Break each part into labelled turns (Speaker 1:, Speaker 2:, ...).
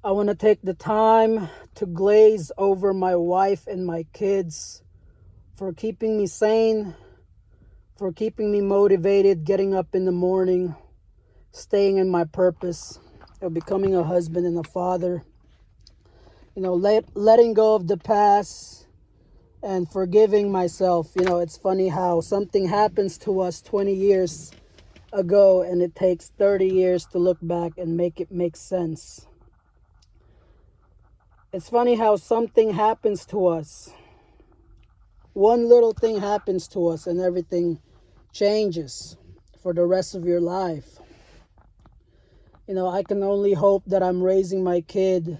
Speaker 1: I want to take the time to glaze over my wife and my kids for keeping me sane, for keeping me motivated, getting up in the morning, staying in my purpose of becoming a husband and a father. Letting go of the past and forgiving myself. It's funny how something happens to us 20 years ago and it takes 30 years to look back and make it make sense. It's funny how something happens to us. One little thing happens to us and everything changes for the rest of your life. I can only hope that I'm raising my kid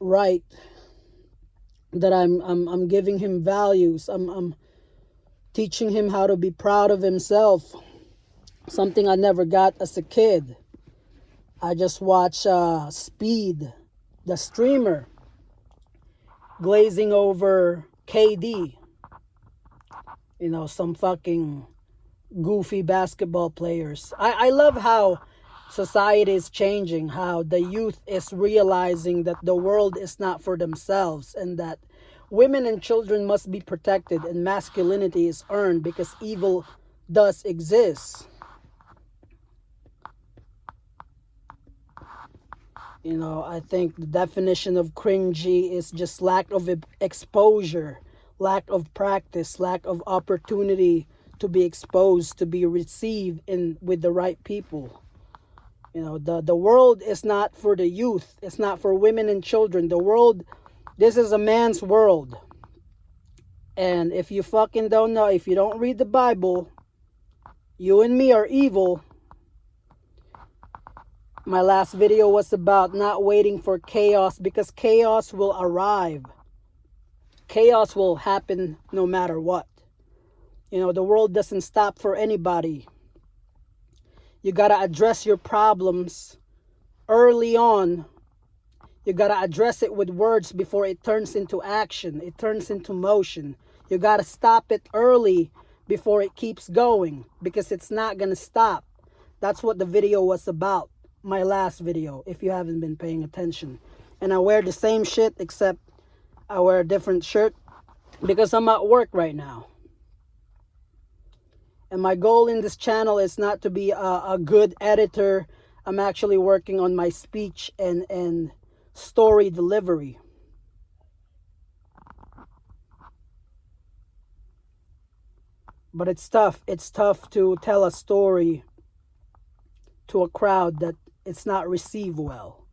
Speaker 1: right, that I'm giving him values. I'm teaching him how to be proud of himself. Something I never got as a kid. I just watch Speed, the streamer, glazing over KD. Some fucking goofy basketball players. I love how society is changing, how the youth is realizing that the world is not for themselves and that women and children must be protected and masculinity is earned because evil does exist. I think the definition of cringy is just lack of exposure, lack of practice, lack of opportunity to be exposed, to be received in with the right people. The world is not for the youth. It's not for women and children. This is a man's world. And if you fucking don't know, if you don't read the Bible, you and me are evil. My last video was about not waiting for chaos because chaos will arrive. Chaos will happen no matter what. The world doesn't stop for anybody. You gotta address your problems early on. You gotta address it with words before it turns into action. It turns into motion. You gotta stop it early before it keeps going because it's not gonna stop. That's what the video was about. My last video, if you haven't been paying attention. And I wear the same shit except I wear a different shirt because I'm at work right now. And my goal in this channel is not to be a good editor. I'm actually working on my speech and story delivery. But it's tough. It's tough to tell a story to a crowd that it's not received well.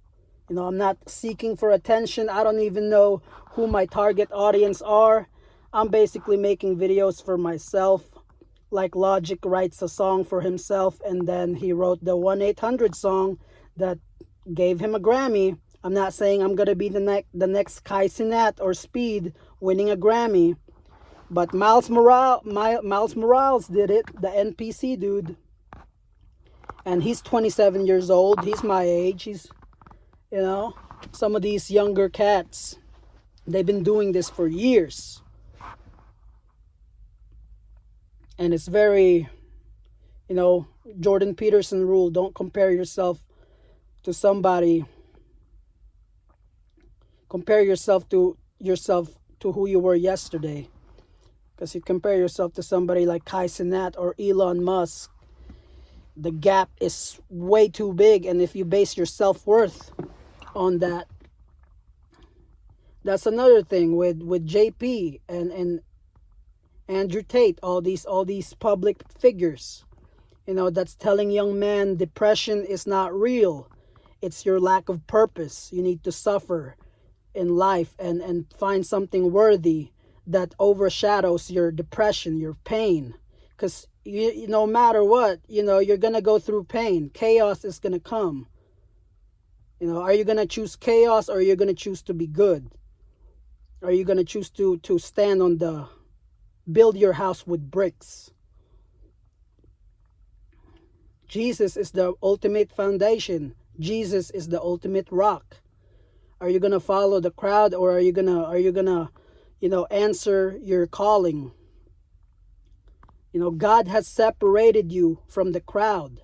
Speaker 1: I'm not seeking for attention. I don't even know who my target audience are. I'm basically making videos for myself. Like Logic writes a song for himself and then he wrote the 1-800 song that gave him a Grammy. I'm not saying I'm going to be the next Kai Cenat or Speed winning a Grammy. But Miles Morales did it, the NPC dude. And he's 27 years old. He's my age. He's, some of these younger cats, they've been doing this for years. And it's very, Jordan Peterson rule, don't compare yourself to somebody. Compare yourself to who you were yesterday. Because you compare yourself to somebody like Kai Cenat or Elon Musk, the gap is way too big. And if you base your self-worth on that, that's another thing with JP and Andrew Tate, all these public figures, that's telling young men depression is not real. It's your lack of purpose. You need to suffer in life and find something worthy that overshadows your depression, your pain. Because no matter what, you're going to go through pain. Chaos is going to come. Are you going to choose chaos or are you going to choose to be good? Are you going to choose to stand on build your house with bricks? Jesus is the ultimate foundation. Jesus is the ultimate rock. Are you going to follow the crowd or are you going to answer your calling? God has separated you from the crowd.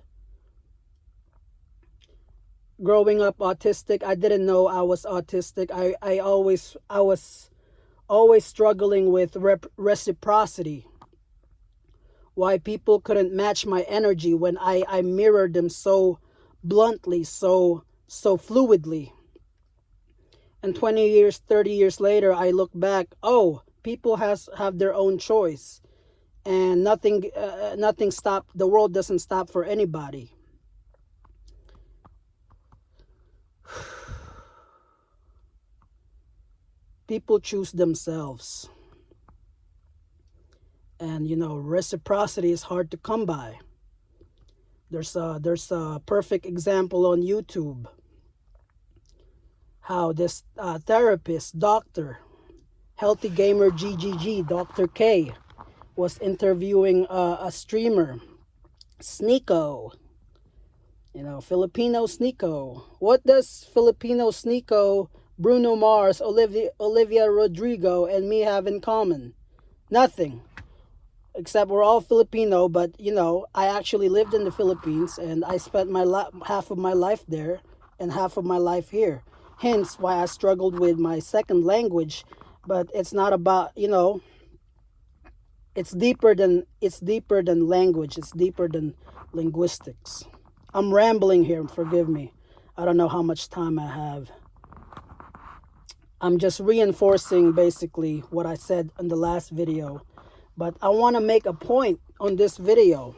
Speaker 1: growing up autistic. I didn't know I was autistic. I was always struggling with reciprocity. Why people couldn't match my energy when I mirrored them so bluntly, so fluidly. And 20 years, 30 years later, I look back, oh, people have their own choice, and nothing stop, the world doesn't stop for anybody. People choose themselves. And reciprocity is hard to come by. There's a perfect example on YouTube, how this therapist, doctor, Healthy Gamer GGG, Dr. K, was interviewing a streamer, Sneeko. Filipino Sneeko. What does Filipino Sneeko, Bruno Mars, Olivia Rodrigo, and me have in common? Nothing. Except we're all Filipino, but I actually lived in the Philippines, and I spent half of my life there and half of my life here. Hence why I struggled with my second language. But it's not about, it's deeper than language. It's deeper than linguistics. I'm rambling here, forgive me. I don't know how much time I have. I'm just reinforcing basically what I said in the last video. But I want to make a point on this video.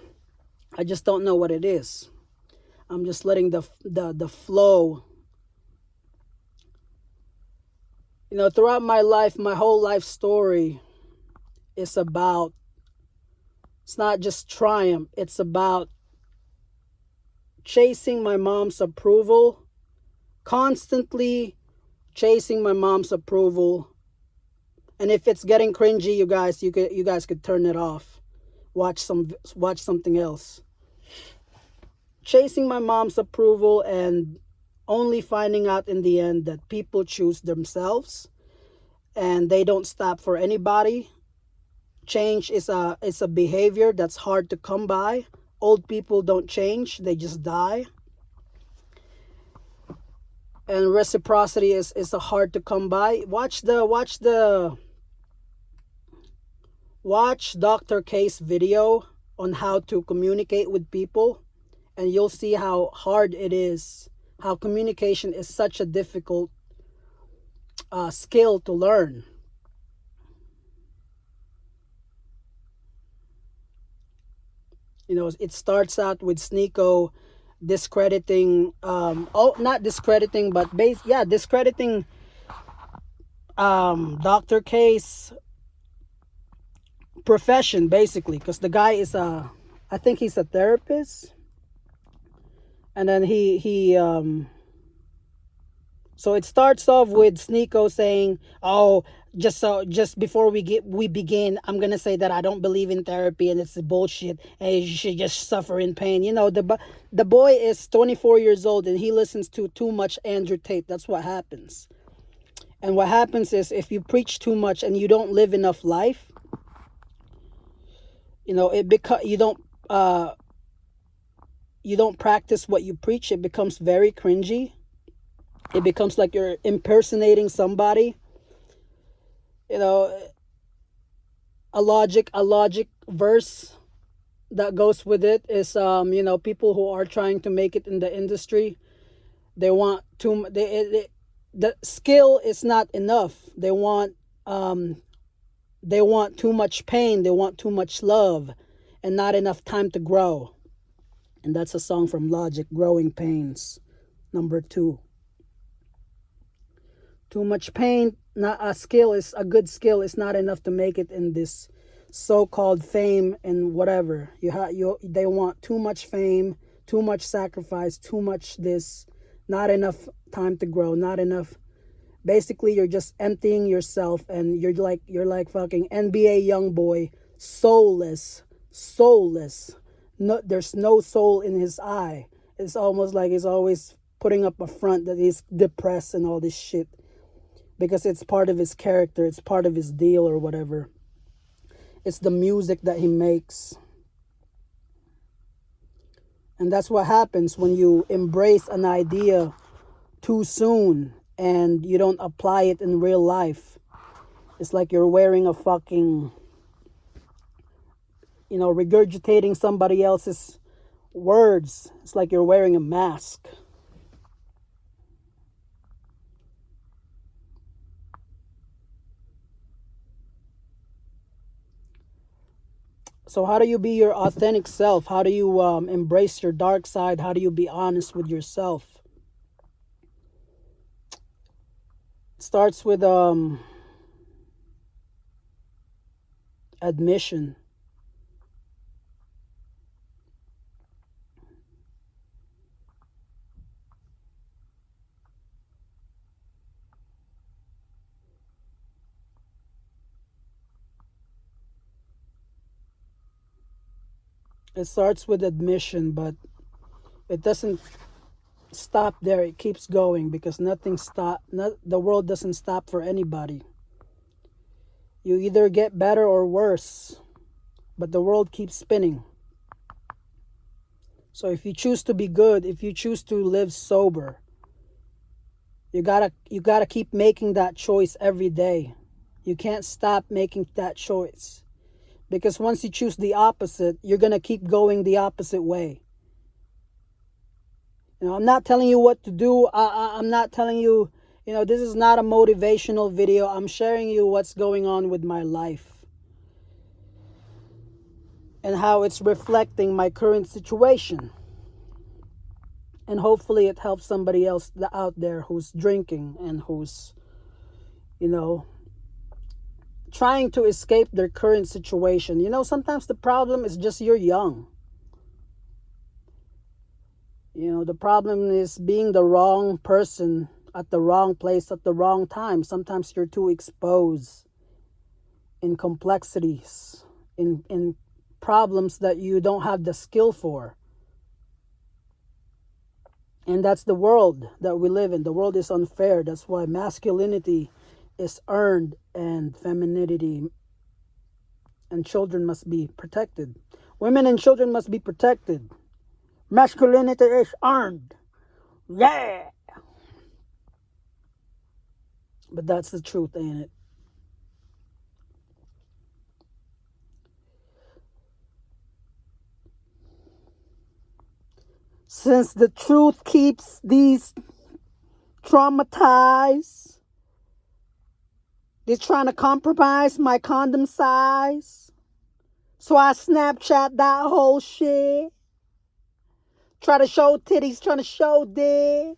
Speaker 1: I just don't know what it is. I'm just letting the flow. Throughout my life, my whole life story is about, it's not just triumph, it's about chasing my mom's approval, constantly chasing my mom's approval. And if it's getting cringy, you guys could turn it off. Watch something else. Chasing my mom's approval and only finding out in the end that people choose themselves and they don't stop for anybody. Change is a behavior that's hard to come by. Old people don't change, they just die. And reciprocity is a hard to come by. Watch Dr. K's video on how to communicate with people, and you'll see how hard it is, how communication is such a difficult skill to learn. It starts out with Sneeko discrediting, not discrediting, but discrediting Dr. K's profession, basically, because the guy is I think he's a therapist. And then so it starts off with Sneeko saying, oh, just before we begin, I'm gonna say that I don't believe in therapy and it's bullshit and you should just suffer in pain. The boy is 24 years old and he listens to too much Andrew Tate. That's what happens. And what happens is, if you preach too much and you don't live enough life, you don't practice what you preach, it becomes very cringy. It becomes like you're impersonating somebody. A logic verse that goes with it is people who are trying to make it in the industry, they want the skill is not enough. They want too much pain, they want too much love, and not enough time to grow. And that's a song from Logic, Growing Pains, number 2. Too much pain, not a skill, is a good skill, is not enough to make it in this so-called fame and whatever. They want too much fame, too much sacrifice, too much this, not enough time to grow, not enough. Basically, you're just emptying yourself, and you're like fucking NBA Youngboy, soulless. No, there's no soul in his eye. It's almost like he's always putting up a front that he's depressed and all this shit, because it's part of his character, it's part of his deal or whatever. It's the music that he makes. And that's what happens when you embrace an idea too soon and you don't apply it in real life. It's like you're wearing a fucking, regurgitating somebody else's words. It's like you're wearing a mask. So how do you be your authentic self? How do you embrace your dark side? How do you be honest with yourself? It starts with admission. It starts with admission, but it doesn't stop there. It keeps going because the world doesn't stop for anybody. You either get better or worse, but the world keeps spinning. So if you choose to be good, if you choose to live sober, you gotta keep making that choice every day. You can't stop making that choice, because once you choose the opposite, you're gonna keep going the opposite way. I'm not telling you what to do. I'm not telling you, this is not a motivational video. I'm sharing you what's going on with my life and how it's reflecting my current situation. And hopefully it helps somebody else out there who's drinking and who's, trying to escape their current situation. Sometimes the problem is just you're young. The problem is being the wrong person at the wrong place at the wrong time. Sometimes you're too exposed in complexities, in problems that you don't have the skill for. And that's the world that we live in. The world is unfair. That's why masculinity is earned and femininity and children must be protected. Women and children must be protected. Masculinity is earned. Yeah. But that's the truth, ain't it? Since the truth keeps these traumatized, they're trying to compromise my condom size. So I Snapchat that whole shit. Try to show titties, trying to show dick.